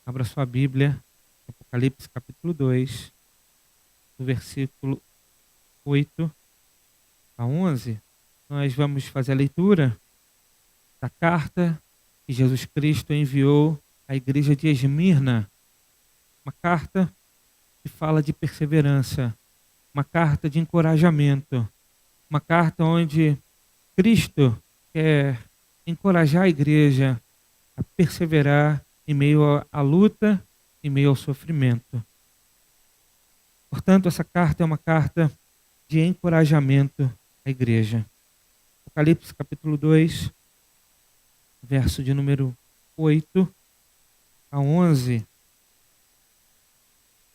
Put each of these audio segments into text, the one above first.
Abra sua Bíblia, Apocalipse capítulo 2, do versículo 8 a 11. Nós vamos fazer a leitura da carta que Jesus Cristo enviou à igreja de Esmirna. Uma carta que fala de perseverança, uma carta de encorajamento, uma carta onde Cristo quer encorajar a igreja a perseverar em meio à luta, em meio ao sofrimento. Portanto, essa carta é uma carta de encorajamento à igreja. Apocalipse capítulo 2, verso de número 8 a 11,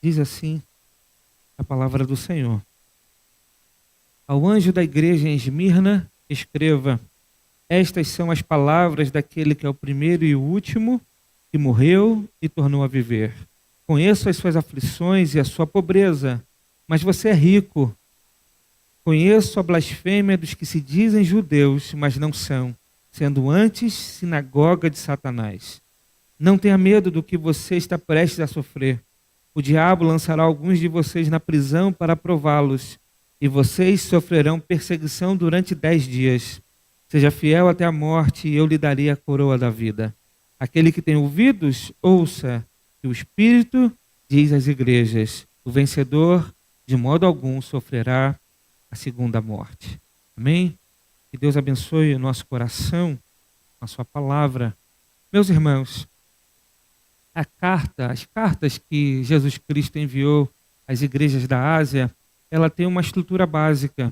diz assim a palavra do Senhor. Ao anjo da igreja em Esmirna, escreva: estas são as palavras daquele que é o primeiro e o último, que morreu e tornou a viver. Conheço as suas aflições e a sua pobreza, mas você é rico. Conheço a blasfêmia dos que se dizem judeus, mas não são, sendo antes sinagoga de Satanás. Não tenha medo do que você está prestes a sofrer. O diabo lançará alguns de vocês na prisão para prová-los, e vocês sofrerão perseguição durante 10 dias. Seja fiel até a morte, e eu lhe darei a coroa da vida. Aquele que tem ouvidos, ouça, que o Espírito diz às igrejas: o vencedor, de modo algum, sofrerá a segunda morte. Amém? Que Deus abençoe o nosso coração, a sua palavra. Meus irmãos, as cartas que Jesus Cristo enviou às igrejas da Ásia, ela tem uma estrutura básica.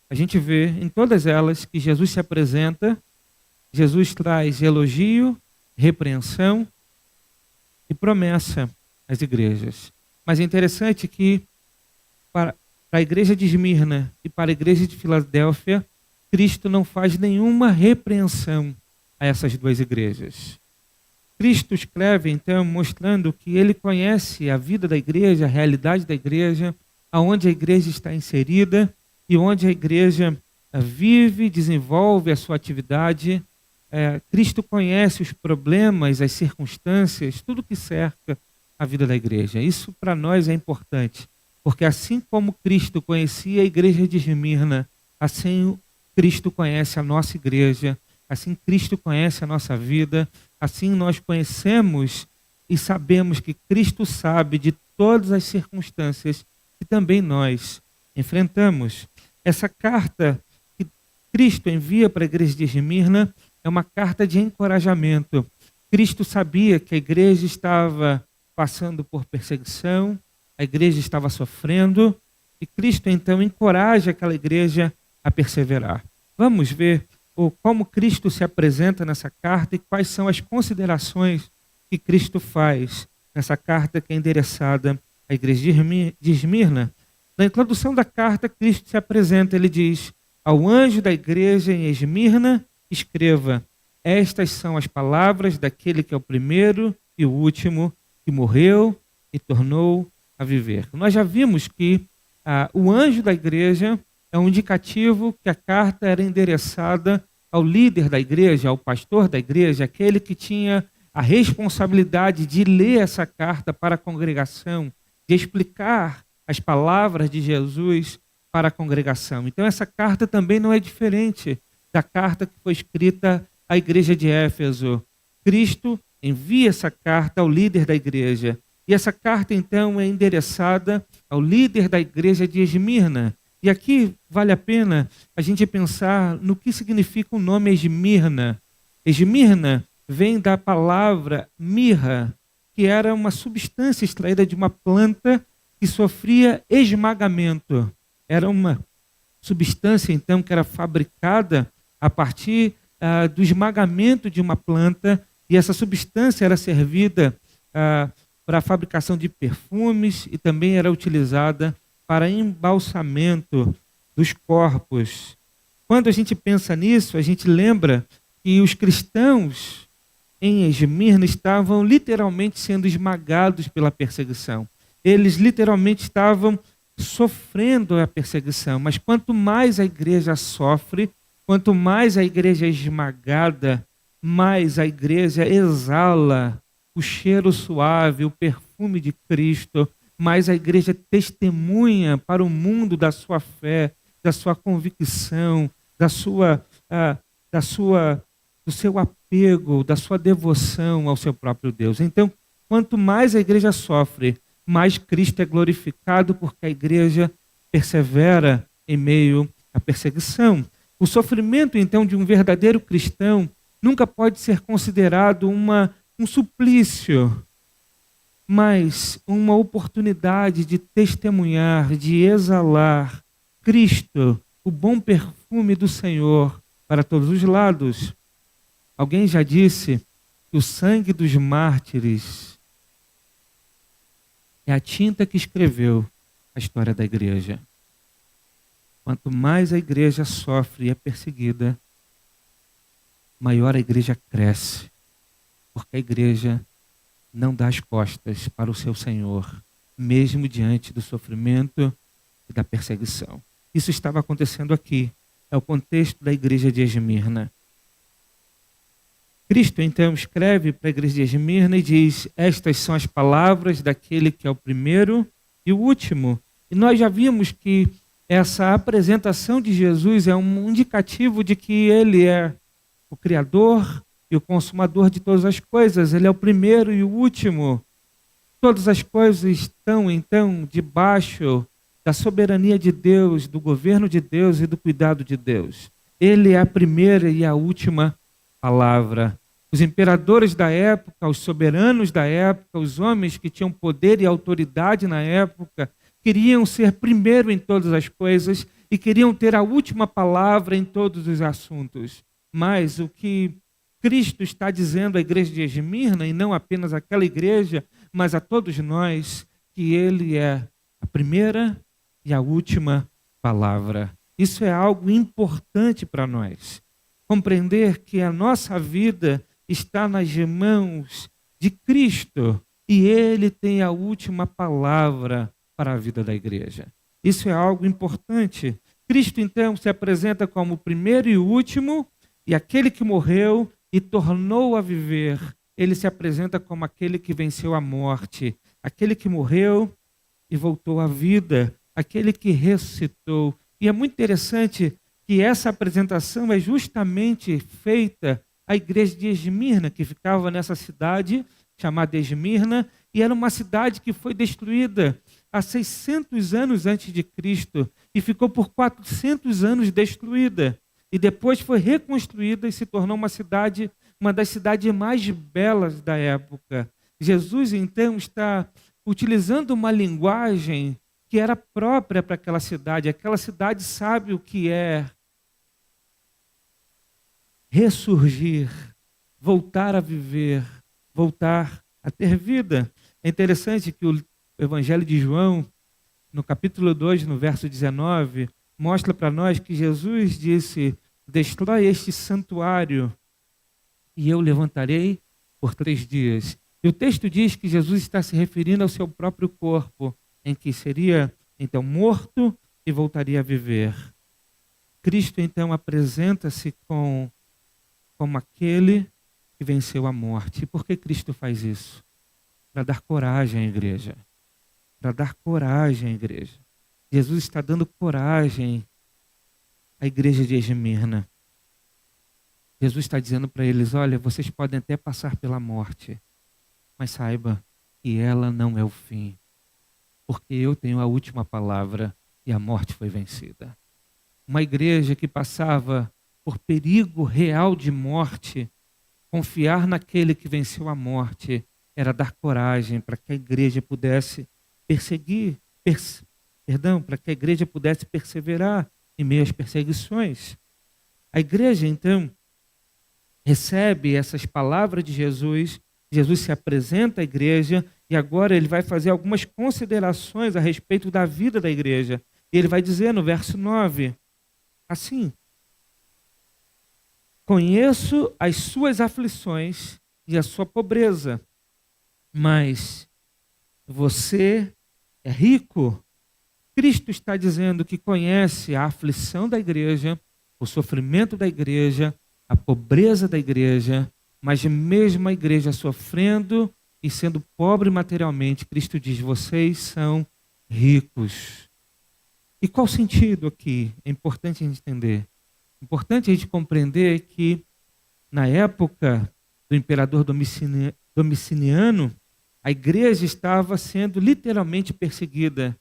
A gente vê em todas elas que Jesus se apresenta, Jesus traz elogio, repreensão e promessa às igrejas. Mas é interessante que para a igreja de Esmirna e para a igreja de Filadélfia, Cristo não faz nenhuma repreensão a essas duas igrejas. Cristo escreve, então, mostrando que ele conhece a vida da igreja, a realidade da igreja, aonde a igreja está inserida e onde a igreja vive, desenvolve a sua atividade. Cristo conhece os problemas, as circunstâncias, tudo que cerca a vida da igreja. Isso para nós é importante, porque assim como Cristo conhecia a igreja de Esmirna, assim Cristo conhece a nossa igreja, assim Cristo conhece a nossa vida, assim nós conhecemos e sabemos que Cristo sabe de todas as circunstâncias que também nós enfrentamos. Essa carta que Cristo envia para a igreja de Esmirna é uma carta de encorajamento. Cristo sabia que a igreja estava passando por perseguição, a igreja estava sofrendo, e Cristo então encoraja aquela igreja a perseverar. Vamos ver como Cristo se apresenta nessa carta e quais são as considerações que Cristo faz nessa carta que é endereçada à igreja de Esmirna. Na introdução da carta, Cristo se apresenta, ele diz: ao anjo da igreja em Esmirna, escreva: estas são as palavras daquele que é o primeiro e o último, que morreu e tornou a viver. Nós já vimos que o anjo da igreja é um indicativo que a carta era endereçada ao líder da igreja, ao pastor da igreja, aquele que tinha a responsabilidade de ler essa carta para a congregação, de explicar as palavras de Jesus para a congregação. Então essa carta também não é diferente da carta que foi escrita à igreja de Éfeso. Cristo envia essa carta ao líder da igreja. E essa carta, então, é endereçada ao líder da igreja de Esmirna. E aqui vale a pena a gente pensar no que significa o nome Esmirna. Esmirna vem da palavra mirra, que era uma substância extraída de uma planta que sofria esmagamento. Era uma substância, então, que era fabricada a partir do esmagamento de uma planta, e essa substância era servida para a fabricação de perfumes e também era utilizada para embalsamento dos corpos. Quando a gente pensa nisso, a gente lembra que os cristãos em Esmirna estavam literalmente sendo esmagados pela perseguição. Eles literalmente estavam sofrendo a perseguição, mas quanto mais a igreja sofre, quanto mais a igreja é esmagada, mais a igreja exala o cheiro suave, o perfume de Cristo, mais a igreja testemunha para o mundo da sua fé, da sua convicção, do seu apego, da sua devoção ao seu próprio Deus. Então, quanto mais a igreja sofre, mais Cristo é glorificado, porque a igreja persevera em meio à perseguição. O sofrimento, então, de um verdadeiro cristão nunca pode ser considerado um suplício, mas uma oportunidade de testemunhar, de exalar Cristo, o bom perfume do Senhor, para todos os lados. Alguém já disse que o sangue dos mártires é a tinta que escreveu a história da igreja. Quanto mais a igreja sofre e é perseguida, maior a igreja cresce, porque a igreja não dá as costas para o seu Senhor, mesmo diante do sofrimento e da perseguição. Isso estava acontecendo aqui. É o contexto da igreja de Esmirna. Cristo, então, escreve para a igreja de Esmirna e diz: estas são as palavras daquele que é o primeiro e o último. E nós já vimos que essa apresentação de Jesus é um indicativo de que ele é o Criador e o consumador de todas as coisas. Ele é o primeiro e o último. Todas as coisas estão, então, debaixo da soberania de Deus, do governo de Deus e do cuidado de Deus. Ele é a primeira e a última palavra. Os imperadores da época, os soberanos da época, os homens que tinham poder e autoridade na época, queriam ser primeiro em todas as coisas e queriam ter a última palavra em todos os assuntos. Mas o que Cristo está dizendo à igreja de Esmirna, e não apenas àquela igreja, mas a todos nós, que ele é a primeira e a última palavra. Isso é algo importante para nós. Compreender que a nossa vida está nas mãos de Cristo e ele tem a última palavra para a vida da igreja. Isso é algo importante. Cristo, então, se apresenta como o primeiro e o último, e aquele que morreu e tornou a viver. Ele se apresenta como aquele que venceu a morte, aquele que morreu e voltou à vida, aquele que ressuscitou. E é muito interessante que essa apresentação é justamente feita à igreja de Esmirna, que ficava nessa cidade chamada Esmirna, e era uma cidade que foi destruída há 600 anos antes de Cristo e ficou por 400 anos destruída. E depois foi reconstruída e se tornou uma das cidades mais belas da época. Jesus, então, está utilizando uma linguagem que era própria para aquela cidade. Aquela cidade sabe o que é ressurgir, voltar a viver, voltar a ter vida. É interessante que o Evangelho de João, no capítulo 2, no verso 19, mostra para nós que Jesus disse: destrói este santuário e eu levantarei por 3 dias. E o texto diz que Jesus está se referindo ao seu próprio corpo, em que seria então morto e voltaria a viver. Cristo então apresenta-se como aquele que venceu a morte. E por que Cristo faz isso? Para dar coragem à igreja. Para dar coragem à igreja. Jesus está dando coragem à igreja de Esmirna. Jesus está dizendo para eles: olha, vocês podem até passar pela morte, mas saiba que ela não é o fim, porque eu tenho a última palavra e a morte foi vencida. Uma igreja que passava por perigo real de morte, confiar naquele que venceu a morte era dar coragem para que a igreja pudesse para que a igreja pudesse perseverar em meio às perseguições. A igreja, então, recebe essas palavras de Jesus, Jesus se apresenta à igreja e agora ele vai fazer algumas considerações a respeito da vida da igreja. E ele vai dizer no verso 9, assim: conheço as suas aflições e a sua pobreza, mas você é rico. Cristo está dizendo que conhece a aflição da igreja, o sofrimento da igreja, a pobreza da igreja, mas mesmo a igreja sofrendo e sendo pobre materialmente, Cristo diz: vocês são ricos. E qual o sentido aqui? É importante a gente entender. É importante a gente compreender que na época do imperador Domiciano, a igreja estava sendo literalmente perseguida.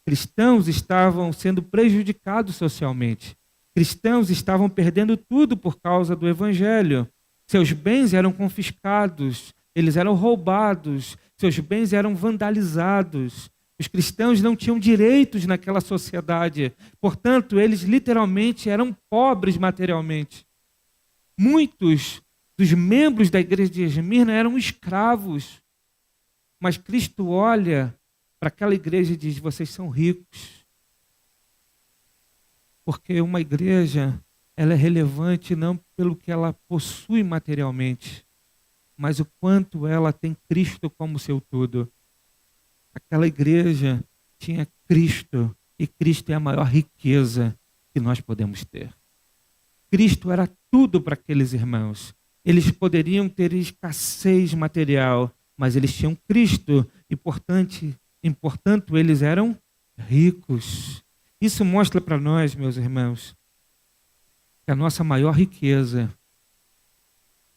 Cristãos estavam sendo prejudicados socialmente. Cristãos estavam perdendo tudo por causa do evangelho. Seus bens eram confiscados, eles eram roubados, seus bens eram vandalizados. Os cristãos não tinham direitos naquela sociedade. Portanto, eles literalmente eram pobres materialmente. Muitos dos membros da igreja de Esmirna eram escravos. Mas Cristo olha para aquela igreja e diz: vocês são ricos. Porque uma igreja, ela é relevante não pelo que ela possui materialmente, mas o quanto ela tem Cristo como seu tudo. Aquela igreja tinha Cristo, e Cristo é a maior riqueza que nós podemos ter. Cristo era tudo para aqueles irmãos. Eles poderiam ter escassez material, mas eles tinham Cristo e, portanto, eles eram ricos. Isso mostra para nós, meus irmãos, que a nossa maior riqueza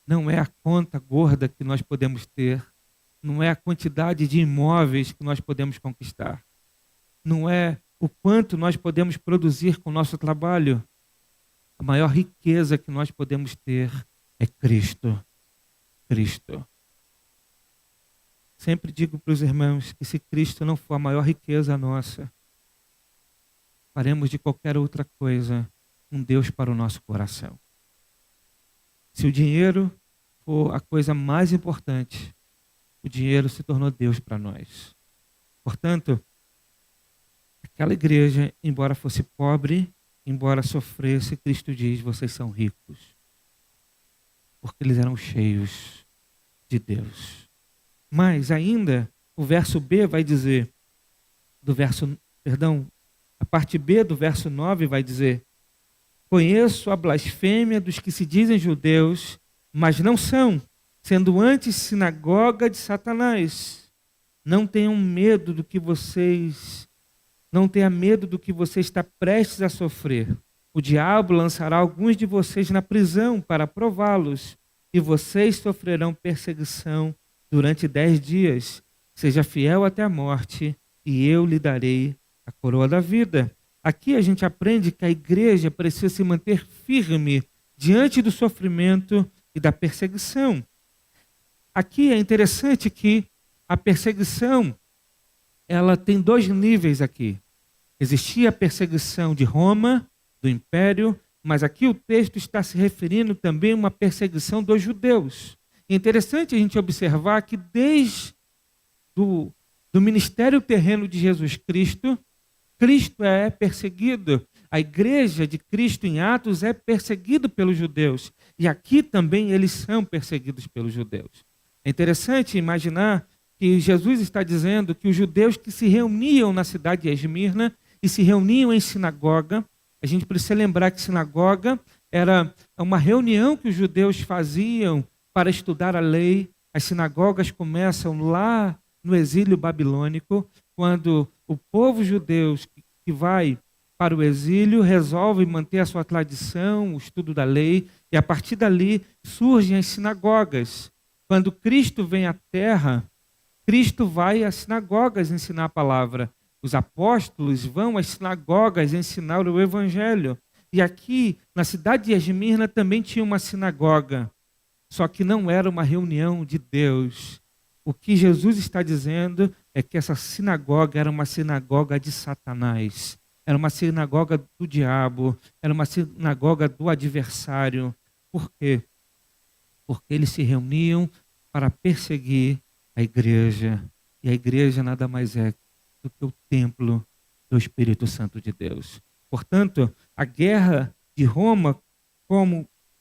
não é a conta gorda que nós podemos ter, não é a quantidade de imóveis que nós podemos conquistar, não é o quanto nós podemos produzir com o nosso trabalho. A maior riqueza que nós podemos ter é Cristo. Cristo. Sempre digo para os irmãos que se Cristo não for a maior riqueza nossa, faremos de qualquer outra coisa um Deus para o nosso coração. Se o dinheiro for a coisa mais importante, o dinheiro se tornou Deus para nós. Portanto, aquela igreja, embora fosse pobre, embora sofresse, Cristo diz: vocês são ricos. Porque eles eram cheios de Deus. Mas ainda, o verso B vai dizer, a parte B do verso 9 vai dizer: conheço a blasfêmia dos que se dizem judeus, mas não são, sendo antes sinagoga de Satanás. Não tenham medo do que vocês, não tenha medo do que você está prestes a sofrer. O diabo lançará alguns de vocês na prisão para prová-los, e vocês sofrerão perseguição durante 10 dias. Seja fiel até a morte, e eu lhe darei a coroa da vida. Aqui a gente aprende que a igreja precisa se manter firme diante do sofrimento e da perseguição. Aqui é interessante que a perseguição, ela tem 2 níveis aqui. Existia a perseguição de Roma, do Império, mas aqui o texto está se referindo também a uma perseguição dos judeus. É interessante a gente observar que desde do ministério terreno de Jesus Cristo, Cristo é perseguido. A igreja de Cristo em Atos é perseguida pelos judeus. E aqui também eles são perseguidos pelos judeus. É interessante imaginar que Jesus está dizendo que os judeus que se reuniam na cidade de Esmirna e se reuniam em sinagoga, a gente precisa lembrar que sinagoga era uma reunião que os judeus faziam para estudar a lei. As sinagogas começam lá no exílio babilônico, quando o povo judeu que vai para o exílio resolve manter a sua tradição, o estudo da lei, e a partir dali surgem as sinagogas. Quando Cristo vem à terra, Cristo vai às sinagogas ensinar a palavra. Os apóstolos vão às sinagogas ensinar o evangelho. E aqui, na cidade de Esmirna, também tinha uma sinagoga. Só que não era uma reunião de Deus. O que Jesus está dizendo é que essa sinagoga era uma sinagoga de Satanás. Era uma sinagoga do diabo. Era uma sinagoga do adversário. Por quê? Porque eles se reuniam para perseguir a igreja. E a igreja nada mais é do que o templo do Espírito Santo de Deus. Portanto, a guerra de Roma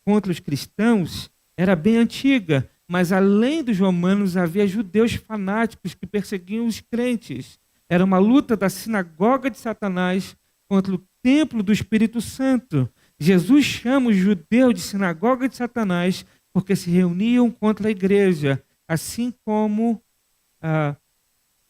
contra os cristãos era bem antiga, mas além dos romanos havia judeus fanáticos que perseguiam os crentes. Era uma luta da sinagoga de Satanás contra o templo do Espírito Santo. Jesus chama os judeus de sinagoga de Satanás porque se reuniam contra a igreja, assim como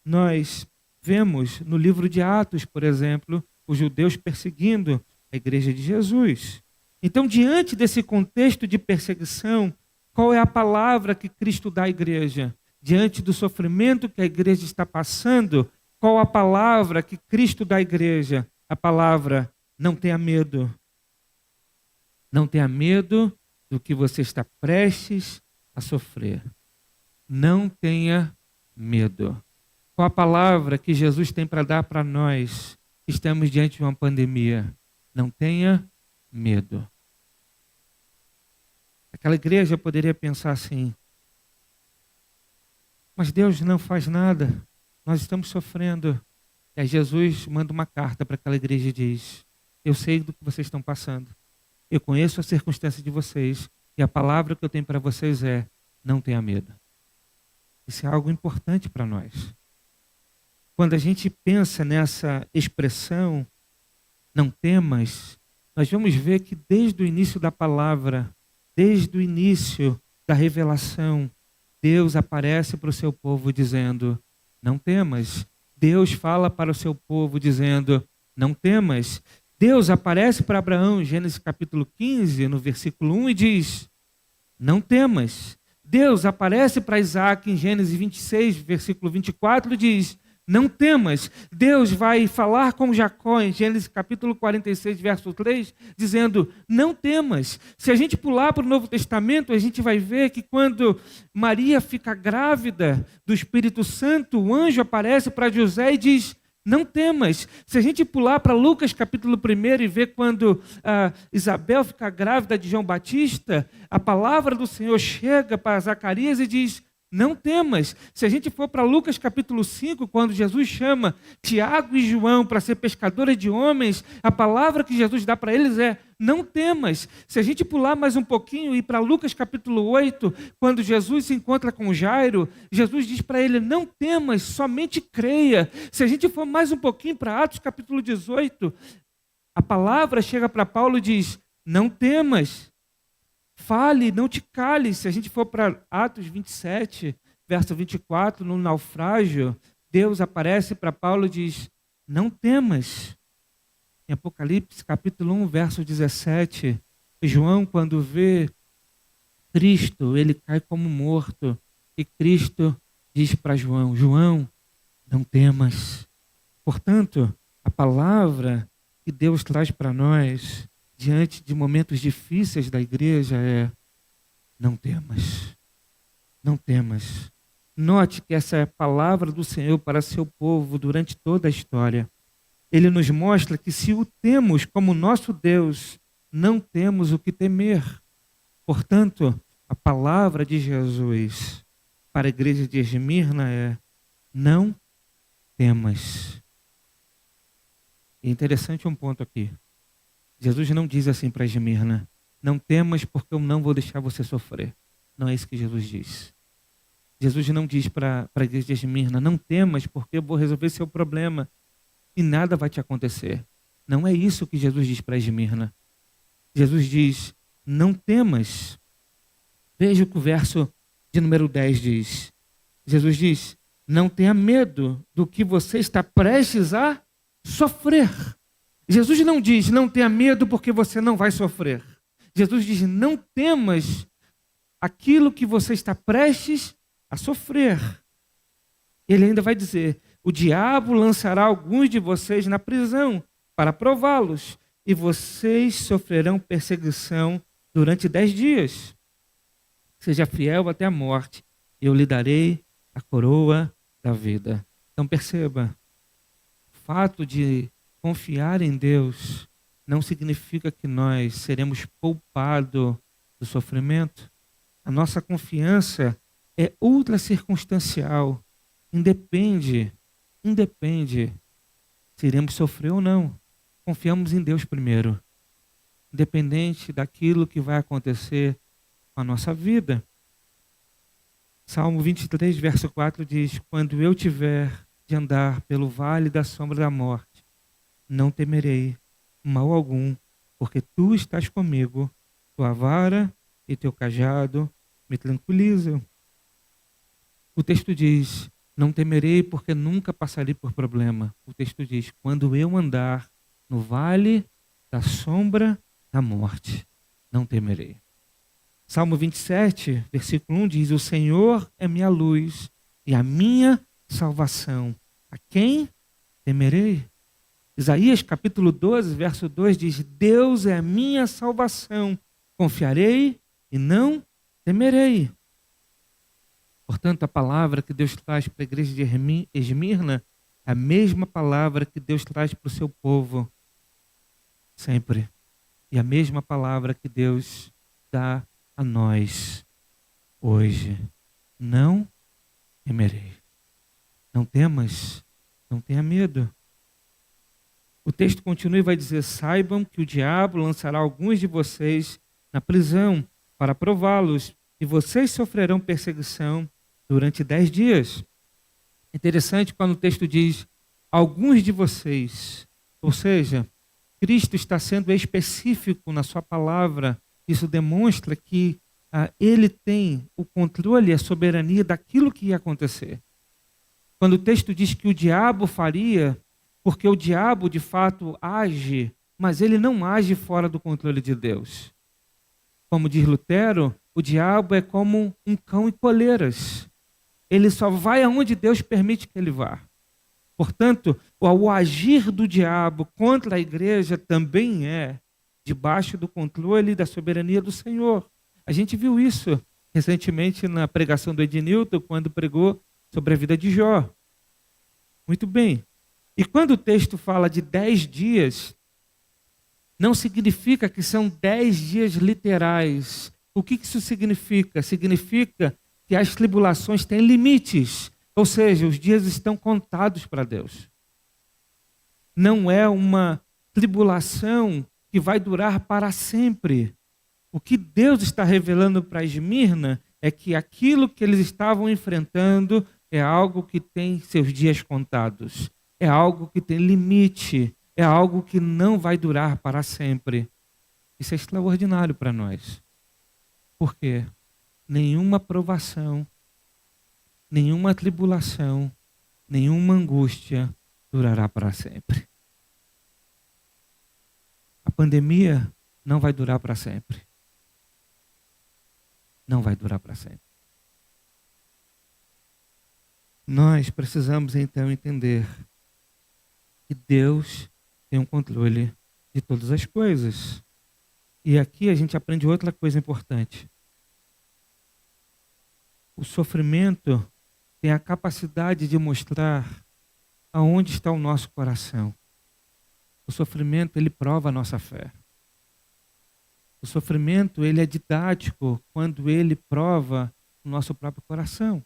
nós vemos no livro de Atos, por exemplo, os judeus perseguindo a igreja de Jesus. Então, diante desse contexto de perseguição, qual é a palavra que Cristo dá à igreja? Diante do sofrimento que a igreja está passando, qual a palavra que Cristo dá à igreja? A palavra: não tenha medo. Não tenha medo do que você está prestes a sofrer. Não tenha medo. Qual a palavra que Jesus tem para dar para nós que estamos diante de uma pandemia? Não tenha medo. Aquela igreja poderia pensar assim: mas Deus não faz nada, nós estamos sofrendo. E aí Jesus manda uma carta para aquela igreja e diz: eu sei do que vocês estão passando, eu conheço a circunstância de vocês, e a palavra que eu tenho para vocês é: não tenha medo. Isso é algo importante para nós. Quando a gente pensa nessa expressão, não temas, nós vamos ver que desde o início da palavra, desde o início da revelação, Deus aparece para o seu povo dizendo: não temas. Deus fala para o seu povo dizendo: não temas. Deus aparece para Abraão em Gênesis capítulo 15, no versículo 1, e diz: não temas. Deus aparece para Isaac em Gênesis 26, versículo 24, e diz: não temas. Deus vai falar com Jacó em Gênesis capítulo 46, verso 3, dizendo: não temas. Se a gente pular para o Novo Testamento, a gente vai ver que quando Maria fica grávida do Espírito Santo, o anjo aparece para José e diz: não temas. Se a gente pular para Lucas capítulo 1 e ver quando Isabel fica grávida de João Batista, a palavra do Senhor chega para Zacarias e diz: não temas. Se a gente for para Lucas capítulo 5, quando Jesus chama Tiago e João para ser pescadores de homens, a palavra que Jesus dá para eles é: não temas. Se a gente pular mais um pouquinho e ir para Lucas capítulo 8, quando Jesus se encontra com Jairo, Jesus diz para ele: não temas, somente creia. Se a gente for mais um pouquinho para Atos capítulo 18, a palavra chega para Paulo e diz: não temas. Fale, não te cales. Se a gente for para Atos 27, verso 24, no naufrágio, Deus aparece para Paulo e diz: não temas. Em Apocalipse, capítulo 1, verso 17, João, quando vê Cristo, ele cai como morto. E Cristo diz para João: João, não temas. Portanto, a palavra que Deus traz para nós diante de momentos difíceis da igreja é: não temas, não temas. Note que essa é a palavra do Senhor para seu povo durante toda a história. Ele nos mostra que se o temos como nosso Deus, não temos o que temer. Portanto, a palavra de Jesus para a igreja de Esmirna é: não temas. É interessante um ponto aqui. Jesus não diz assim para Esmirna: não temas porque eu não vou deixar você sofrer. Não é isso que Jesus diz. Jesus não diz para a igreja de Esmirna: não temas porque eu vou resolver seu problema e nada vai te acontecer. Não é isso que Jesus diz para Esmirna. Jesus diz: não temas. Veja o que o verso de número 10 diz. Jesus diz: não tenha medo do que você está prestes a sofrer. Jesus não diz: não tenha medo porque você não vai sofrer. Jesus diz: não temas aquilo que você está prestes a sofrer. Ele ainda vai dizer: o diabo lançará alguns de vocês na prisão para prová-los, e vocês sofrerão perseguição durante 10 dias. Seja fiel até a morte, e eu lhe darei a coroa da vida. Então perceba, o fato de confiar em Deus não significa que nós seremos poupados do sofrimento. A nossa confiança é ultra circunstancial. Independe se iremos sofrer ou não. Confiamos em Deus primeiro, independente daquilo que vai acontecer com a nossa vida. Salmo 23, verso 4 diz: quando eu tiver de andar pelo vale da sombra da morte, não temerei mal algum, porque tu estás comigo, tua vara e teu cajado me tranquilizam. O texto diz: Não temerei porque nunca passarei por problema. O texto diz: quando eu andar no vale da sombra da morte, não temerei. Salmo 27, versículo 1 diz: o Senhor é minha luz e a minha salvação. A quem temerei? Isaías capítulo 12, verso 2 diz: Deus é a minha salvação. Confiarei e não temerei. Portanto, a palavra que Deus traz para a igreja de Esmirna é a mesma palavra que Deus traz para o seu povo sempre. E a mesma palavra que Deus dá a nós hoje. Não temerei. Não temas, não tenha medo. O texto continua e vai dizer: saibam que o diabo lançará alguns de vocês na prisão para prová-los, e vocês sofrerão perseguição durante 10 dias. Interessante quando o texto diz alguns de vocês, ou seja, Cristo está sendo específico na sua palavra. Isso demonstra que ele tem o controle e a soberania daquilo que ia acontecer. Quando o texto diz que o diabo faria, porque o diabo de fato age, mas ele não age fora do controle de Deus. Como diz Lutero, o diabo é como um cão em coleiras. Ele só vai aonde Deus permite que ele vá. Portanto, o agir do diabo contra a igreja também é debaixo do controle e da soberania do Senhor. A gente viu isso recentemente na pregação do Ednilton, quando pregou sobre a vida de Jó. Muito bem. E quando o texto fala de 10 dias, não significa que são 10 dias literais. O que isso significa? Significa que as tribulações têm limites, ou seja, os dias estão contados para Deus. Não é uma tribulação que vai durar para sempre. O que Deus está revelando para Esmirna é que aquilo que eles estavam enfrentando é algo que tem seus dias contados. É algo que tem limite, é algo que não vai durar para sempre. Isso é extraordinário para nós. Por quê? Nenhuma provação, nenhuma tribulação, nenhuma angústia durará para sempre. A pandemia não vai durar para sempre. Não vai durar para sempre. Nós precisamos então entender que Deus tem um controle de todas as coisas. E aqui a gente aprende outra coisa importante. O sofrimento tem a capacidade de mostrar aonde está o nosso coração. O sofrimento, ele prova a nossa fé. O sofrimento, ele é didático quando ele prova o nosso próprio coração.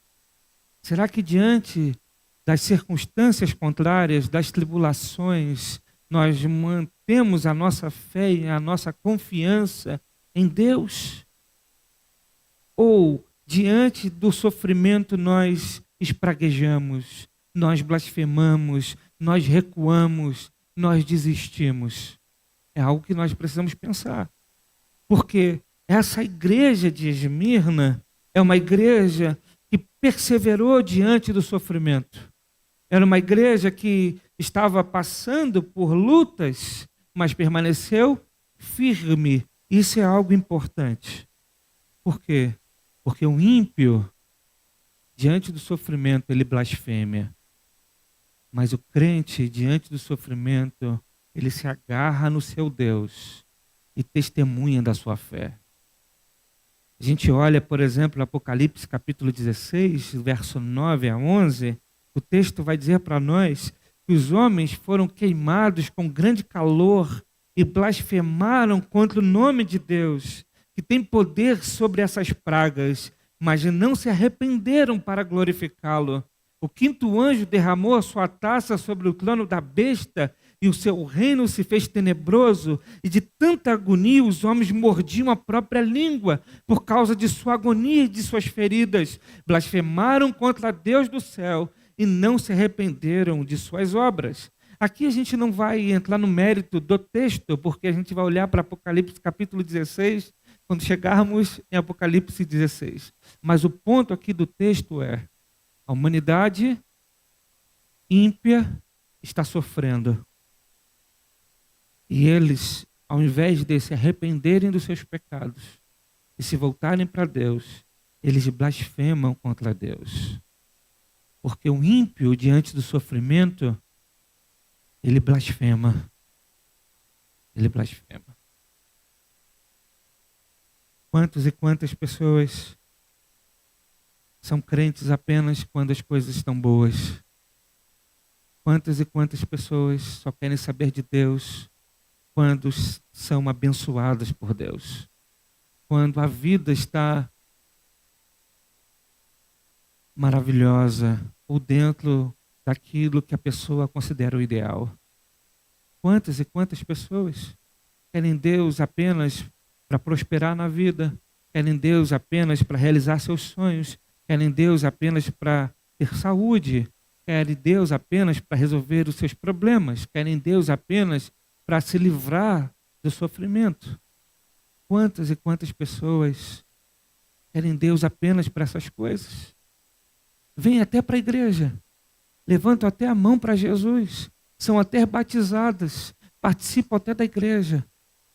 Será que diante das circunstâncias contrárias, das tribulações, nós mantemos a nossa fé e a nossa confiança em Deus? Ou, diante do sofrimento, nós espraguejamos, nós blasfemamos, nós recuamos, nós desistimos? É algo que nós precisamos pensar. Porque essa igreja de Esmirna é uma igreja que perseverou diante do sofrimento. Era uma igreja que estava passando por lutas, mas permaneceu firme. Isso é algo importante. Por quê? Porque o ímpio, diante do sofrimento, ele blasfema. Mas o crente, diante do sofrimento, ele se agarra no seu Deus e testemunha da sua fé. A gente olha, por exemplo, Apocalipse capítulo 16, verso 9 a 11, o texto vai dizer para nós que os homens foram queimados com grande calor e blasfemaram contra o nome de Deus, que tem poder sobre essas pragas, mas não se arrependeram para glorificá-lo. O quinto anjo derramou a sua taça sobre o trono da besta e o seu reino se fez tenebroso, e de tanta agonia os homens mordiam a própria língua por causa de sua agonia e de suas feridas. Blasfemaram contra Deus do céu e não se arrependeram de suas obras. Aqui a gente não vai entrar no mérito do texto, porque a gente vai olhar para Apocalipse capítulo 16, quando chegarmos em Apocalipse 16. Mas o ponto aqui do texto é: A humanidade ímpia está sofrendo. E eles, ao invés de se arrependerem dos seus pecados e se voltarem para Deus, eles blasfemam contra Deus. Porque o ímpio, diante do sofrimento, ele blasfema. Ele blasfema. Quantas e quantas pessoas são crentes apenas quando as coisas estão boas? Quantas e quantas pessoas só querem saber de Deus quando são abençoadas por Deus? Quando a vida está maravilhosa ou dentro daquilo que a pessoa considera o ideal. Quantas e quantas pessoas querem Deus apenas para prosperar na vida, querem Deus apenas para realizar seus sonhos, querem Deus apenas para ter saúde, querem Deus apenas para resolver os seus problemas, querem Deus apenas para se livrar do sofrimento. Quantas e quantas pessoas querem Deus apenas para essas coisas? Vêm até para a igreja, levantam até a mão para Jesus, são até batizadas, participam até da igreja,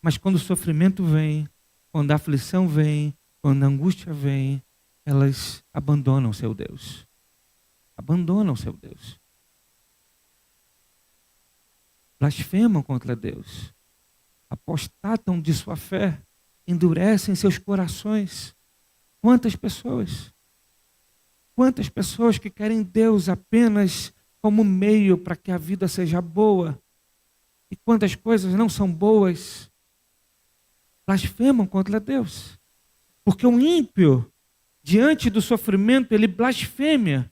mas quando o sofrimento vem, quando a aflição vem, quando a angústia vem, elas abandonam o seu Deus. Abandonam o seu Deus. Blasfemam contra Deus. Apostatam de sua fé. Endurecem seus corações. Quantas pessoas? Quantas pessoas que querem Deus apenas como meio para que a vida seja boa. E quantas coisas não são boas, blasfemam contra Deus. Porque o ímpio, diante do sofrimento, ele blasfema.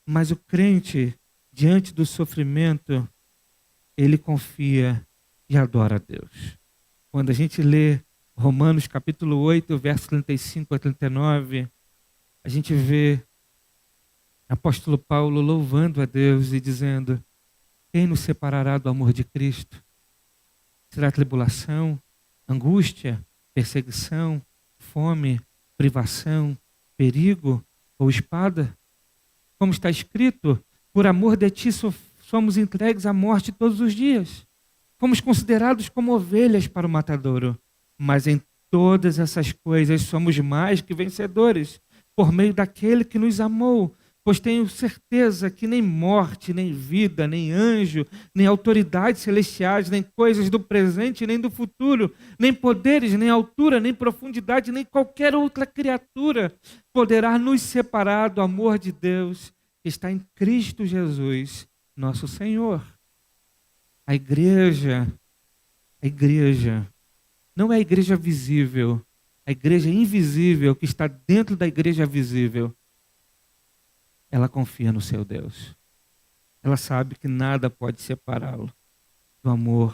Mas o crente, diante do sofrimento, ele confia e adora a Deus. Quando a gente lê Romanos capítulo 8, versos 35 a 39, a gente vê o apóstolo Paulo louvando a Deus e dizendo: quem nos separará do amor de Cristo? Será tribulação, angústia, perseguição, fome, privação, perigo ou espada? Como está escrito, por amor de ti somos entregues à morte todos os dias. Fomos considerados como ovelhas para o matadouro. Mas em todas essas coisas somos mais que vencedores, por meio daquele que nos amou. Pois tenho certeza que nem morte, nem vida, nem anjo, nem autoridades celestiais, nem coisas do presente, nem do futuro, nem poderes, nem altura, nem profundidade, nem qualquer outra criatura poderá nos separar do amor de Deus que está em Cristo Jesus, nosso Senhor. A igreja não é a igreja visível, a igreja invisível que está dentro da igreja visível. Ela confia no seu Deus. Ela sabe que nada pode separá-lo do amor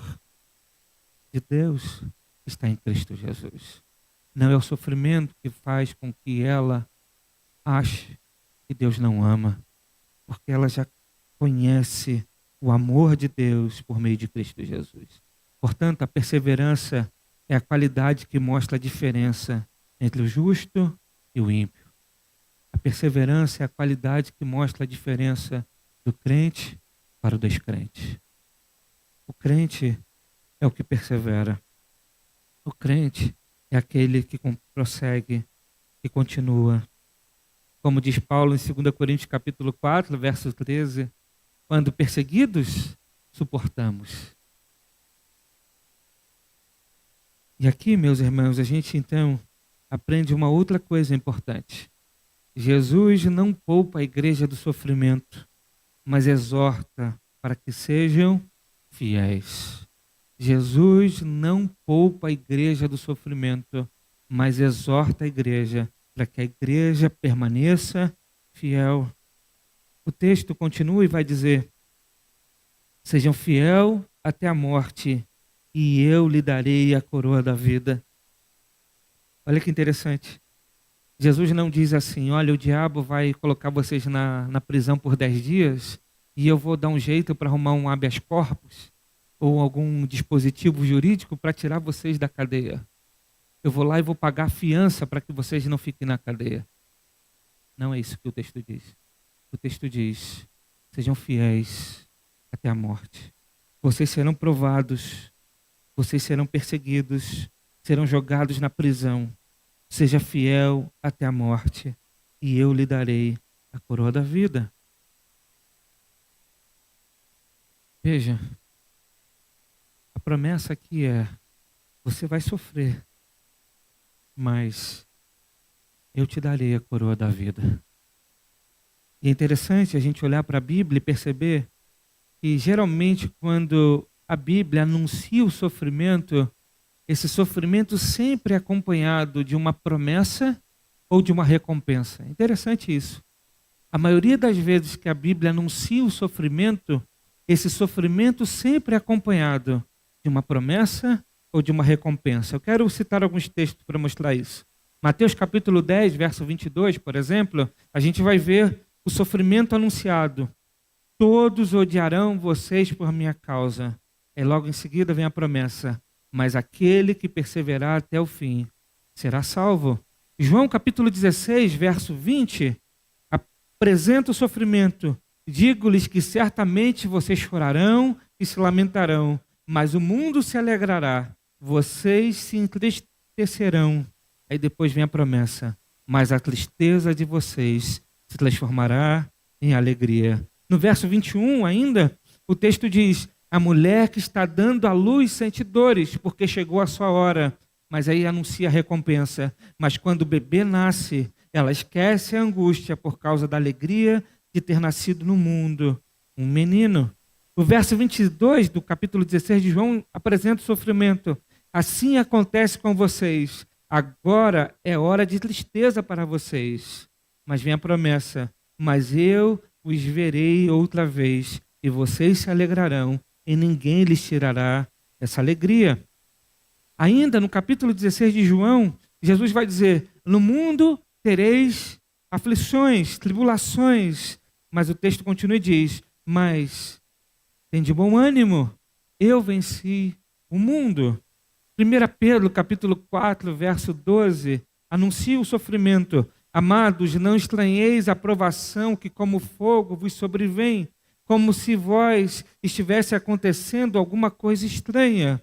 de Deus que está em Cristo Jesus. Não é o sofrimento que faz com que ela ache que Deus não ama, porque ela já conhece o amor de Deus por meio de Cristo Jesus. Portanto, a perseverança é a qualidade que mostra a diferença entre o justo e o ímpio. A perseverança é a qualidade que mostra a diferença do crente para o descrente. O crente é o que persevera. O crente é aquele que prossegue, que continua. Como diz Paulo em 2 Coríntios capítulo 4, verso 13, quando perseguidos, suportamos. E aqui, meus irmãos, a gente então aprende uma outra coisa importante. Jesus não poupa a igreja do sofrimento, mas exorta para que sejam fiéis. Jesus não poupa a igreja do sofrimento, mas exorta a igreja para que a igreja permaneça fiel. O texto continua e vai dizer: sejam fiel até a morte, e eu lhe darei a coroa da vida. Olha que interessante. Jesus não diz assim: olha, o diabo vai colocar vocês na prisão por 10 dias e eu vou dar um jeito para arrumar um habeas corpus ou algum dispositivo jurídico para tirar vocês da cadeia. Eu vou lá e vou pagar fiança para que vocês não fiquem na cadeia. Não é isso que o texto diz. o texto diz: sejam fiéis até a morte. Vocês serão provados, vocês serão perseguidos, serão jogados na prisão. Seja fiel até a morte, e eu lhe darei a coroa da vida. Veja, a promessa aqui é: você vai sofrer, mas eu te darei a coroa da vida. E é interessante a gente olhar para a Bíblia e perceber que geralmente quando a Bíblia anuncia o sofrimento, esse sofrimento sempre é acompanhado de uma promessa ou de uma recompensa. É interessante isso. A maioria das vezes que a Bíblia anuncia o sofrimento, esse sofrimento sempre é acompanhado de uma promessa ou de uma recompensa. Eu quero citar alguns textos para mostrar isso. Mateus capítulo 10, verso 22, por exemplo, a gente vai ver o sofrimento anunciado. Todos odiarão vocês por minha causa. E logo em seguida vem a promessa: mas aquele que perseverar até o fim será salvo. João capítulo 16, verso 20, apresenta o sofrimento. Digo-lhes que certamente vocês chorarão e se lamentarão, mas o mundo se alegrará. Vocês se entristecerão. Aí depois vem a promessa: mas a tristeza de vocês se transformará em alegria. No verso 21 ainda, o texto diz: a mulher que está dando à luz sente dores, porque chegou a sua hora. Mas aí anuncia a recompensa. Mas quando o bebê nasce, ela esquece a angústia por causa da alegria de ter nascido no mundo um menino. O verso 22 do capítulo 16 de João apresenta o sofrimento. Assim acontece com vocês. Agora é hora de tristeza para vocês. Mas vem a promessa: mas eu os verei outra vez, e vocês se alegrarão, e ninguém lhes tirará essa alegria. Ainda no capítulo 16 de João, Jesus vai dizer: no mundo tereis aflições, tribulações. Mas o texto continua e diz: mas tem de bom ânimo, eu venci o mundo. 1 Pedro capítulo 4, verso 12, anuncia o sofrimento. Amados, não estranheis a provação que como fogo vos sobrevém, como se vós estivesse acontecendo alguma coisa estranha.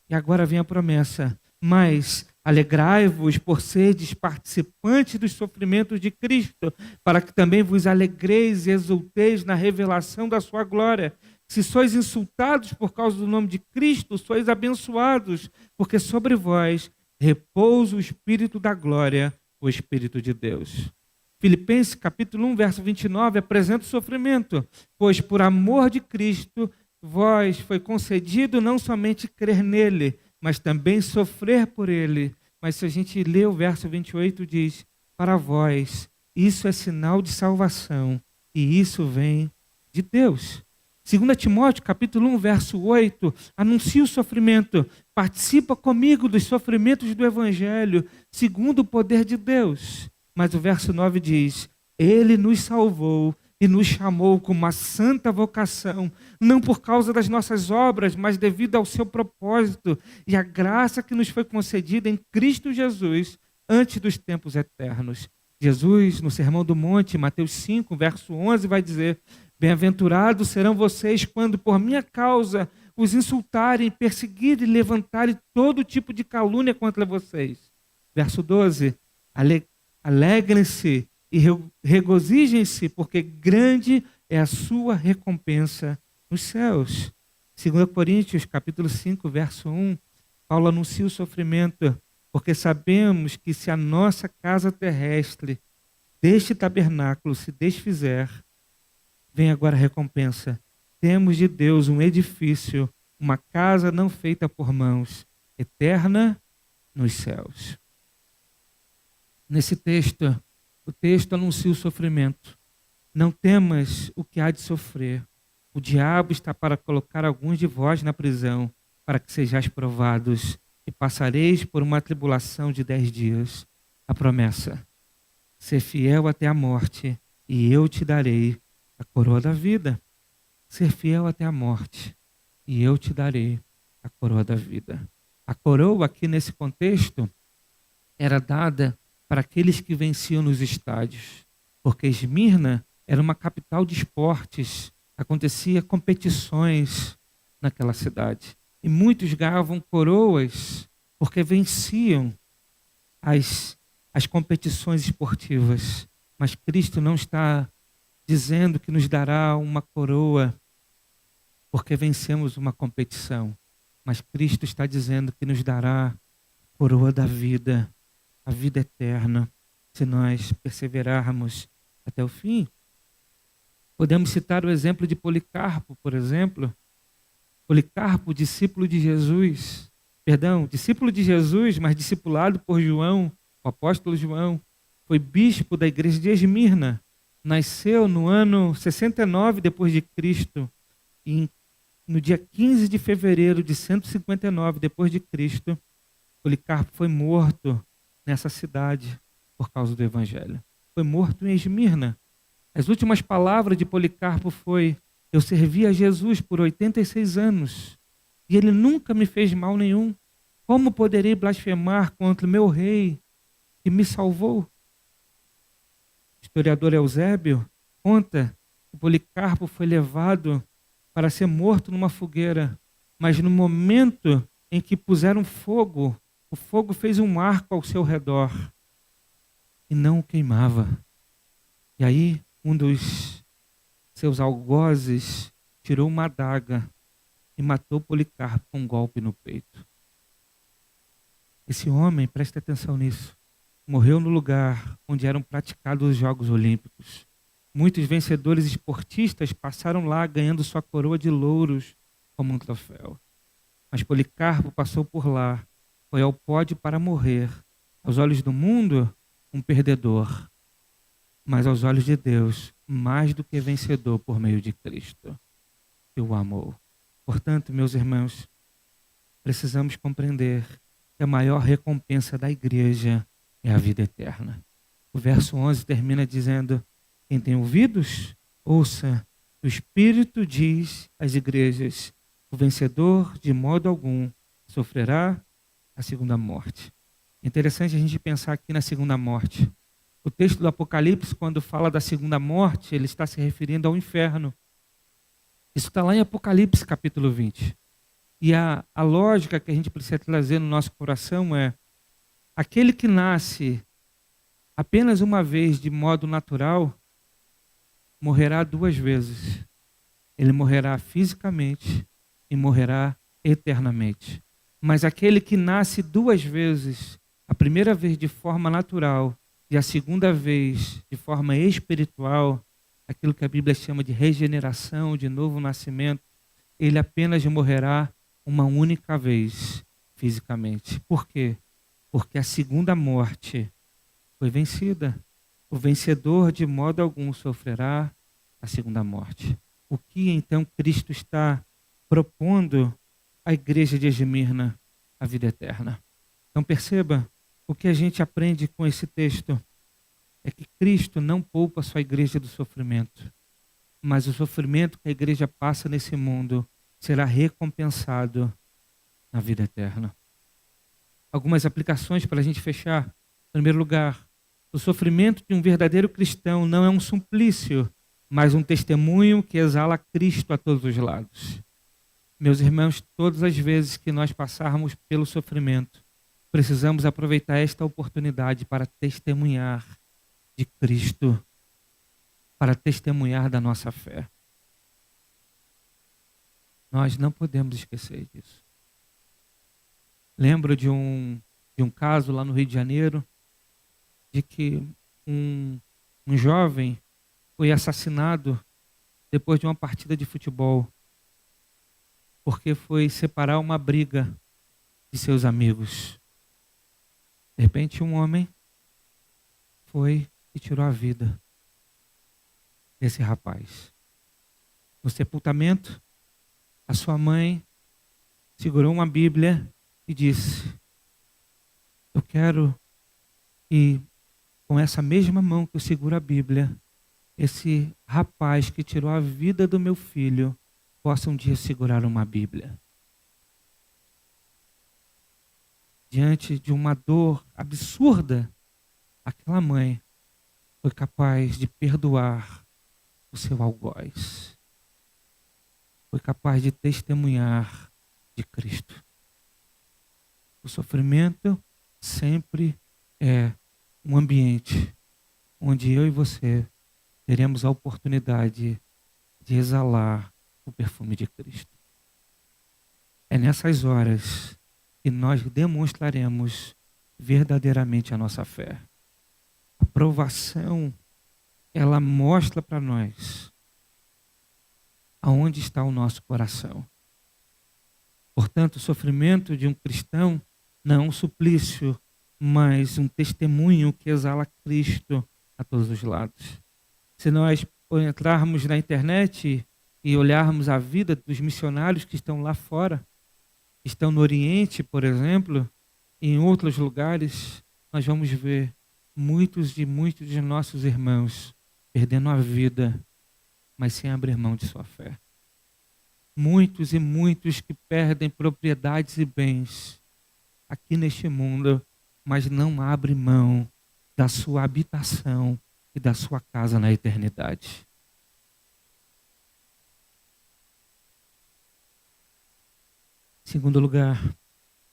E agora vem a promessa: mas alegrai-vos por serdes participantes dos sofrimentos de Cristo, para que também vos alegreis e exulteis na revelação da sua glória. Se sois insultados por causa do nome de Cristo, sois abençoados, porque sobre vós repousa o Espírito da glória, o Espírito de Deus. Filipenses capítulo 1, verso 29, apresenta o sofrimento. Pois por amor de Cristo, vós foi concedido não somente crer nele, mas também sofrer por ele. Mas se a gente lê o verso 28, diz: para vós, isso é sinal de salvação, e isso vem de Deus. 2 Timóteo, capítulo 1, verso 8, anuncia o sofrimento. Participa comigo dos sofrimentos do Evangelho, segundo o poder de Deus. Mas o verso 9 diz: ele nos salvou e nos chamou com uma santa vocação, não por causa das nossas obras, mas devido ao seu propósito e à graça que nos foi concedida em Cristo Jesus antes dos tempos eternos. Jesus, no Sermão do Monte, Mateus 5, verso 11, vai dizer: bem-aventurados serão vocês quando por minha causa os insultarem, perseguirem e levantarem todo tipo de calúnia contra vocês. Verso 12, alegrem-se e regozijem-se, porque grande é a sua recompensa nos céus. 2 Coríntios, capítulo 5, verso 1, Paulo anuncia o sofrimento, porque sabemos que se a nossa casa terrestre deste tabernáculo se desfizer, vem agora a recompensa. Temos de Deus um edifício, uma casa não feita por mãos, eterna nos céus. Nesse texto, o texto anuncia o sofrimento. Não temas o que há de sofrer. O diabo está para colocar alguns de vós na prisão, para que sejais provados, e passareis por uma tribulação de 10 dias. A promessa: ser fiel até a morte, e eu te darei a coroa da vida. Ser fiel até a morte, e eu te darei a coroa da vida. A coroa aqui nesse contexto era dada para aqueles que venciam nos estádios, porque Esmirna Era uma capital de esportes, acontecia competições naquela cidade. E muitos ganhavam coroas porque venciam as, as competições esportivas. Mas Cristo não está dizendo que nos dará uma coroa porque vencemos uma competição. Mas Cristo está dizendo que nos dará a coroa da vida, a vida eterna, se nós perseverarmos até o fim. Podemos citar o exemplo de Policarpo, por exemplo. Policarpo, discípulo de Jesus, discípulo de Jesus, mas discipulado por João, o apóstolo João, foi bispo da igreja de Esmirna. Nasceu no ano 69 depois de Cristo e no dia 15 de fevereiro de 159 depois de Cristo, Policarpo foi morto nessa cidade por causa do evangelho. Foi morto em Esmirna. As últimas palavras de Policarpo foi: eu servi a Jesus por 86 anos e ele nunca me fez mal nenhum. Como poderei blasfemar contra o meu rei que me salvou? O historiador Eusébio conta que Policarpo foi levado para ser morto numa fogueira, mas no momento em que puseram fogo, o fogo fez um arco ao seu redor e não o queimava. E aí um dos seus algozes tirou uma adaga e matou Policarpo com um golpe no peito. Esse homem, preste atenção nisso, morreu no lugar onde eram praticados os Jogos Olímpicos. Muitos vencedores esportistas passaram lá ganhando sua coroa de louros como um troféu. Mas Policarpo passou por lá, foi ao pódio para morrer. Aos olhos do mundo, um perdedor. Mas aos olhos de Deus, mais do que vencedor por meio de Cristo, que o amou. Portanto, meus irmãos, precisamos compreender que a maior recompensa da igreja é a vida eterna. O verso 11 termina dizendo: quem tem ouvidos, ouça. O Espírito diz às igrejas: o vencedor, de modo algum, sofrerá a segunda morte. É interessante a gente pensar aqui na segunda morte. O texto do Apocalipse, quando fala da segunda morte, ele está se referindo ao inferno. Isso está lá em Apocalipse, capítulo 20. E a lógica que a gente precisa trazer no nosso coração é: aquele que nasce apenas uma vez de modo natural, morrerá duas vezes. Ele morrerá fisicamente e morrerá eternamente. Mas aquele que nasce duas vezes, a primeira vez de forma natural e a segunda vez de forma espiritual, aquilo que a Bíblia chama de regeneração, de novo nascimento, ele apenas morrerá uma única vez fisicamente. Por quê? Porque a segunda morte foi vencida. O vencedor de modo algum sofrerá a segunda morte. O que então Cristo está propondo à igreja de Esmirna? A vida eterna. Então perceba, o que a gente aprende com esse texto é que Cristo não poupa a sua igreja do sofrimento, mas o sofrimento que a igreja passa nesse mundo será recompensado na vida eterna. Algumas aplicações para a gente fechar. Em primeiro lugar, o sofrimento de um verdadeiro cristão não é um suplício, mas um testemunho que exala Cristo a todos os lados. Meus irmãos, todas as vezes que nós passarmos pelo sofrimento, precisamos aproveitar esta oportunidade para testemunhar de Cristo, para testemunhar da nossa fé. Nós não podemos esquecer disso. Lembro de um caso lá no Rio de Janeiro, de que um jovem foi assassinado depois de uma partida de futebol, porque foi separar uma briga de seus amigos. De repente, um homem foi e tirou a vida desse rapaz. No sepultamento, a sua mãe segurou uma Bíblia e disse: eu quero que com essa mesma mão que eu seguro a Bíblia, esse rapaz que tirou a vida do meu filho possa um dia segurar uma Bíblia. Diante de uma dor absurda, aquela mãe foi capaz de perdoar o seu algoz. Foi capaz de testemunhar de Cristo. O sofrimento sempre é um ambiente onde eu e você teremos a oportunidade de exalar o perfume de Cristo. É nessas horas que nós demonstraremos verdadeiramente a nossa fé. A provação, ela mostra para nós aonde está o nosso coração. Portanto, o sofrimento de um cristão não é um suplício, mas um testemunho que exala Cristo a todos os lados. Se nós entrarmos na internet e olharmos a vida dos missionários que estão lá fora, que estão no Oriente, por exemplo, e em outros lugares, nós vamos ver muitos de nossos irmãos perdendo a vida, mas sem abrir mão de sua fé. Muitos e muitos que perdem propriedades e bens aqui neste mundo, mas não abrem mão da sua habitação e da sua casa na eternidade. Em segundo lugar,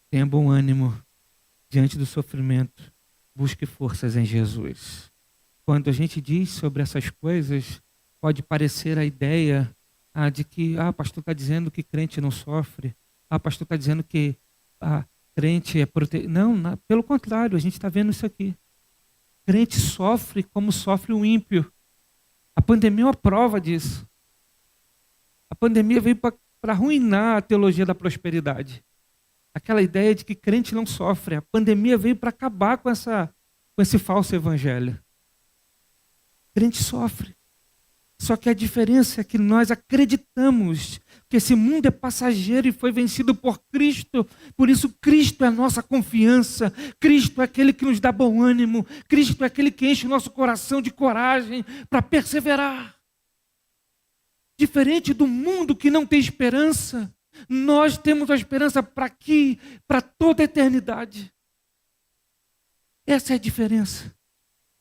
tenha bom ânimo diante do sofrimento. Busque forças em Jesus. Quando a gente diz sobre essas coisas, pode parecer a ideia de que o pastor está dizendo que crente não sofre. O pastor está dizendo que crente é protegido. Não, pelo contrário, a gente está vendo isso aqui. Crente sofre como sofre o ímpio. A pandemia é uma prova disso. A pandemia veio para arruinar a teologia da prosperidade. Aquela ideia de que crente não sofre. A pandemia veio para acabar com esse falso evangelho. Crente sofre. Só que a diferença é que nós acreditamos que esse mundo é passageiro e foi vencido por Cristo. Por isso Cristo é a nossa confiança. Cristo é aquele que nos dá bom ânimo. Cristo é aquele que enche o nosso coração de coragem para perseverar. Diferente do mundo que não tem esperança, nós temos a esperança para aqui, para toda a eternidade. Essa é a diferença.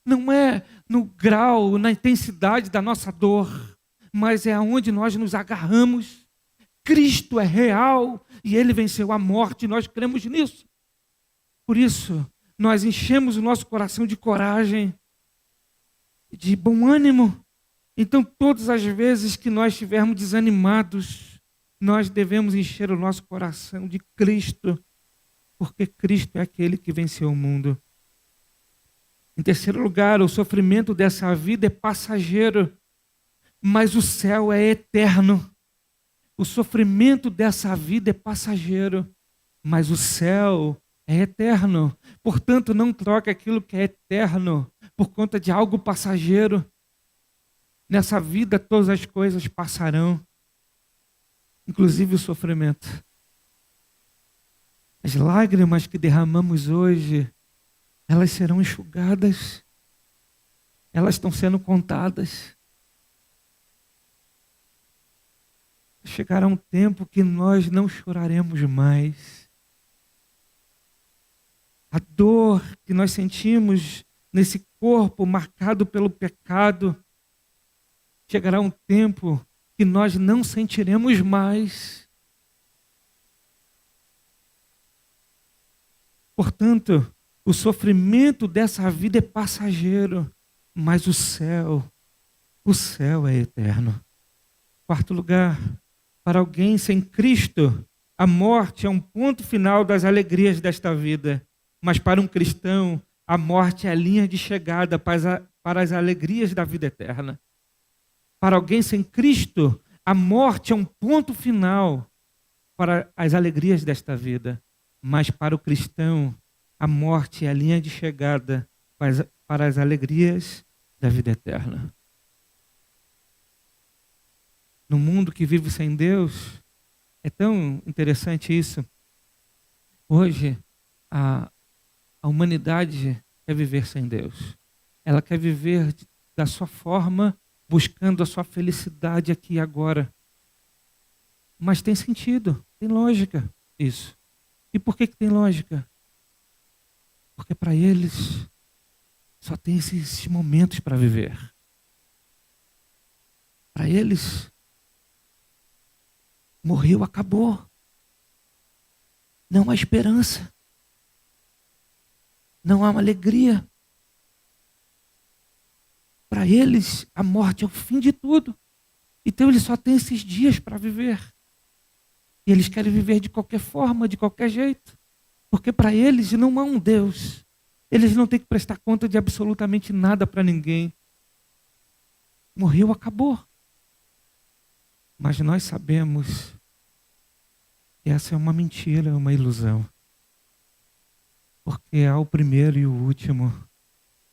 Não é no grau, na intensidade da nossa dor, mas é aonde nós nos agarramos. Cristo é real e Ele venceu a morte, e nós cremos nisso. Por isso, nós enchemos o nosso coração de coragem, de bom ânimo. Então, todas as vezes que nós estivermos desanimados, nós devemos encher o nosso coração de Cristo, porque Cristo é aquele que venceu o mundo. Em terceiro lugar, o sofrimento dessa vida é passageiro, mas o céu é eterno. O sofrimento dessa vida é passageiro, mas o céu é eterno. Portanto, não troque aquilo que é eterno por conta de algo passageiro. Nessa vida, todas as coisas passarão, inclusive o sofrimento. As lágrimas que derramamos hoje, elas serão enxugadas, elas estão sendo contadas. Chegará um tempo que nós não choraremos mais. A dor que nós sentimos nesse corpo marcado pelo pecado, chegará um tempo que nós não sentiremos mais. Portanto, o sofrimento dessa vida é passageiro, mas o céu é eterno. Quarto lugar, para alguém sem Cristo, a morte é um ponto final das alegrias desta vida. Mas para um cristão, a morte é a linha de chegada para as alegrias da vida eterna. Para alguém sem Cristo, a morte é um ponto final para as alegrias desta vida. Mas para o cristão, a morte é a linha de chegada para as alegrias da vida eterna. No mundo que vive sem Deus, é tão interessante isso. Hoje, a humanidade quer viver sem Deus. Ela quer viver da sua forma, buscando a sua felicidade aqui e agora. Mas tem sentido, tem lógica isso. E por que tem lógica? Porque para eles só tem esses momentos para viver. Para eles, morreu, acabou. Não há esperança. Não há uma alegria. Para eles, a morte é o fim de tudo. Então eles só têm esses dias para viver. E eles querem viver de qualquer forma, de qualquer jeito. Porque para eles não há um Deus. Eles não têm que prestar conta de absolutamente nada para ninguém. Morreu, acabou. Mas nós sabemos que essa é uma mentira, uma ilusão. Porque há o primeiro e o último.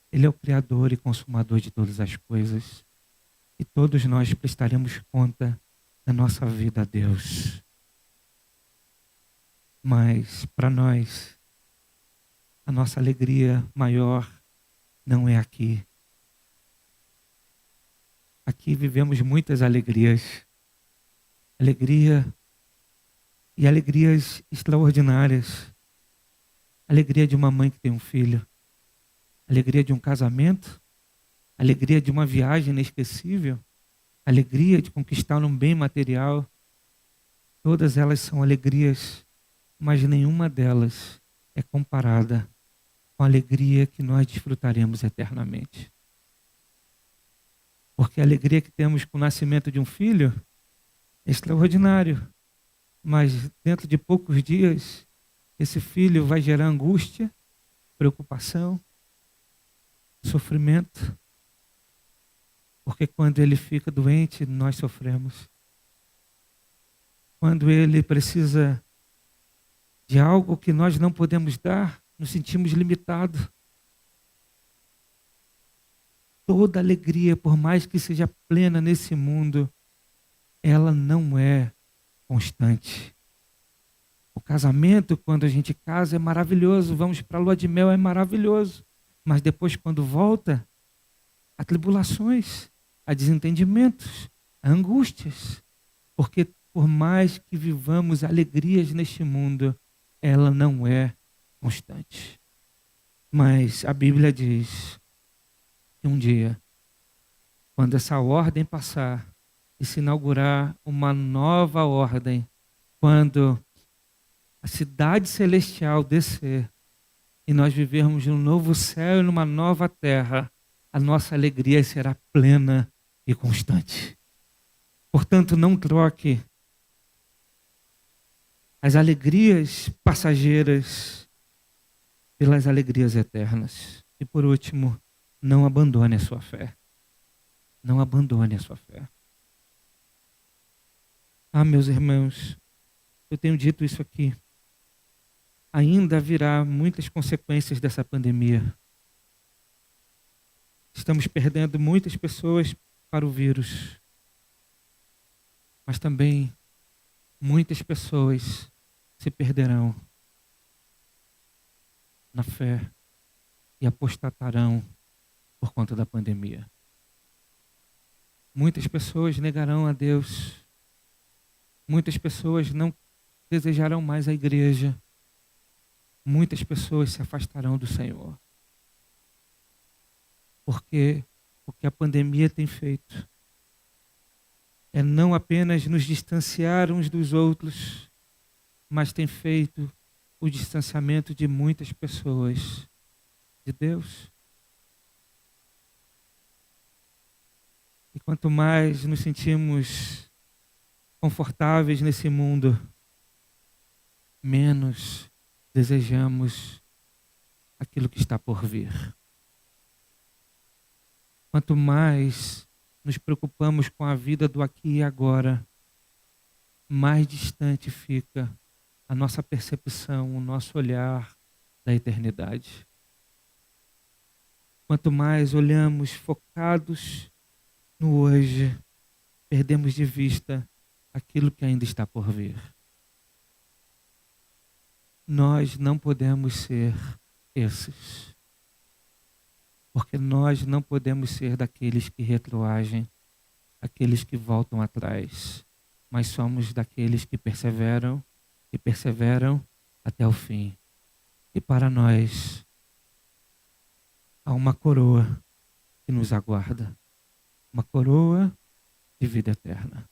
Ele é o Criador e Consumador de todas as coisas. E todos nós prestaremos conta da nossa vida a Deus. Mas para nós, a nossa alegria maior não é aqui. Aqui vivemos muitas alegrias. Alegria e alegrias extraordinárias. Alegria de uma mãe que tem um filho. Alegria de um casamento. Alegria de uma viagem inesquecível. Alegria de conquistar um bem material. Todas elas são alegrias, mas nenhuma delas é comparada com a alegria que nós desfrutaremos eternamente. Porque a alegria que temos com o nascimento de um filho é extraordinário. Mas dentro de poucos dias, esse filho vai gerar angústia, preocupação, sofrimento. Porque quando ele fica doente, nós sofremos. Quando ele precisa de algo que nós não podemos dar, nos sentimos limitados. Toda alegria, por mais que seja plena nesse mundo, ela não é constante. O casamento, quando a gente casa, é maravilhoso. Vamos para a lua de mel, é maravilhoso. Mas depois, quando volta, há tribulações, há desentendimentos, há angústias. Porque por mais que vivamos alegrias neste mundo, ela não é constante. Mas a Bíblia diz que um dia, quando essa ordem passar e se inaugurar uma nova ordem, quando a cidade celestial descer e nós vivermos num novo céu e numa nova terra, a nossa alegria será plena e constante. Portanto, não troque as alegrias passageiras pelas alegrias eternas. E por último, não abandone a sua fé. Não abandone a sua fé. Ah, meus irmãos, eu tenho dito isso aqui. Ainda virá muitas consequências dessa pandemia. Estamos perdendo muitas pessoas para o vírus. Mas também muitas pessoas se perderão na fé e apostatarão por conta da pandemia. Muitas pessoas negarão a Deus. Muitas pessoas não desejarão mais a igreja. Muitas pessoas se afastarão do Senhor. Porque o que a pandemia tem feito é não apenas nos distanciar uns dos outros, mas tem feito o distanciamento de muitas pessoas de Deus. E quanto mais nos sentimos confortáveis nesse mundo, menos desejamos aquilo que está por vir. Quanto mais nos preocupamos com a vida do aqui e agora, mais distante fica a nossa percepção, o nosso olhar da eternidade. Quanto mais olhamos focados no hoje, perdemos de vista aquilo que ainda está por vir. Nós não podemos ser esses. Porque nós não podemos ser daqueles que retroagem, aqueles que voltam atrás, mas somos daqueles que perseveram e perseveram até o fim. E para nós há uma coroa que nos aguarda. Uma coroa de vida eterna.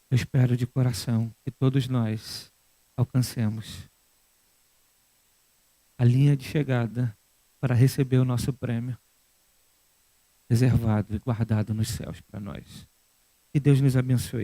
Eu espero de coração que todos nós alcancemos a linha de chegada para receber o nosso prêmio reservado e guardado nos céus para nós. Que Deus nos abençoe.